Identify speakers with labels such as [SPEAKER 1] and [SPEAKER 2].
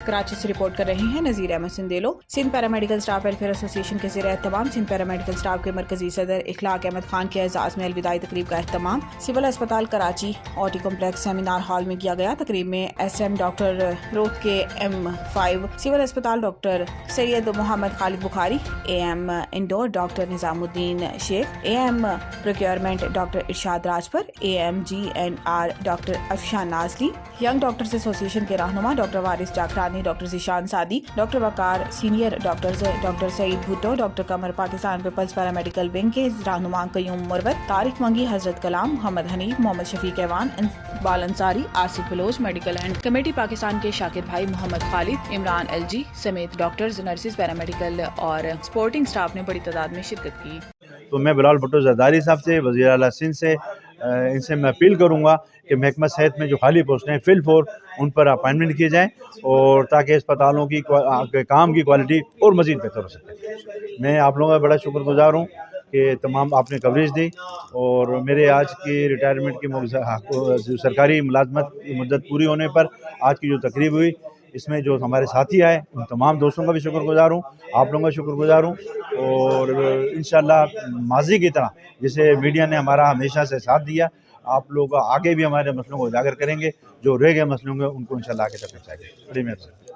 [SPEAKER 1] कराची से रिपोर्ट कर रहे हैं Nazir Ahmed Sindelo. Sindh paramedical staff welfare association के ज़रिए तमाम सिंध पैरामेडिकल स्टाफ के मरकजी सदर इखलाक अहमद खान के एजाज़ में अलविदाई तकरीब का अहतमाम सिविल अस्पताल Karachi OT complex seminar hall में किया गया। तकरीब में SM डॉक्टर रोथ के M5, सिविल अस्पताल doctor Syed Mohammad Khalid Bukhari, AM indoor doctor Nizamuddin Sheikh, AM procurement doctor Irshad Rajpar, AM GNR doctor Afshan Nazli, young doctors association के रहनुमा doctor Waris Jakhrani, doctor Zeeshan Sadi, doctor Waqar, senior doctors doctor Saeed Bhutto, doctor Qamar, Pakistan Peoples paramedical wing के रहनुमा Qayyum Marwat, Tariq Mangi, Hazrat Kalam, Mohammad Hanif, Mohammad Shafiq Aiwan, Iqbal Ansari, Asif Baloch, medical and committee Pakistan के शाकिर भाई, Mohammad Khalid, Imran LG समेत doctors, nurses, paramedical और sporting staff ने बड़ी तादाद में शिरकत की।
[SPEAKER 2] तो मैं बिलाल भुट्टो जरदारी साहब से, वज़ीर आला सिंध से, इनसे मैं अपील करूँगा कि महकमा सेहत में जो खाली पोस्टें हैं फिल फॉर उन पर अपॉइंटमेंट किए जाएँ और ताकि अस्पतालों की काम की क्वालिटी और मज़ीद बेहतर हो सके। मैं आप लोगों का बड़ा शुक्रगुज़ार हूँ कि तमाम आपने कवरेज दी और मेरे आज की रिटायरमेंट की सरकारी मुलाजमत की मुद्दत पूरी होने पर आज की जो तकरीब हुई इसमें जो हमारे साथी आए उन तमाम दोस्तों का भी शुक्रगुज़ार हूँ, आप लोगों का शुक्रगुज़ार हूँ और इंशाअल्लाह माजी की तरह जैसे मीडिया ने हमारा हमेशा से साथ दिया, आप लोग आगे भी हमारे मसलों को उजागर करेंगे, जो रह गए मसलों होंगे उनको इंशाअल्लाह आगे तक पहुँचाएंगे। बड़ी मेहरबानी।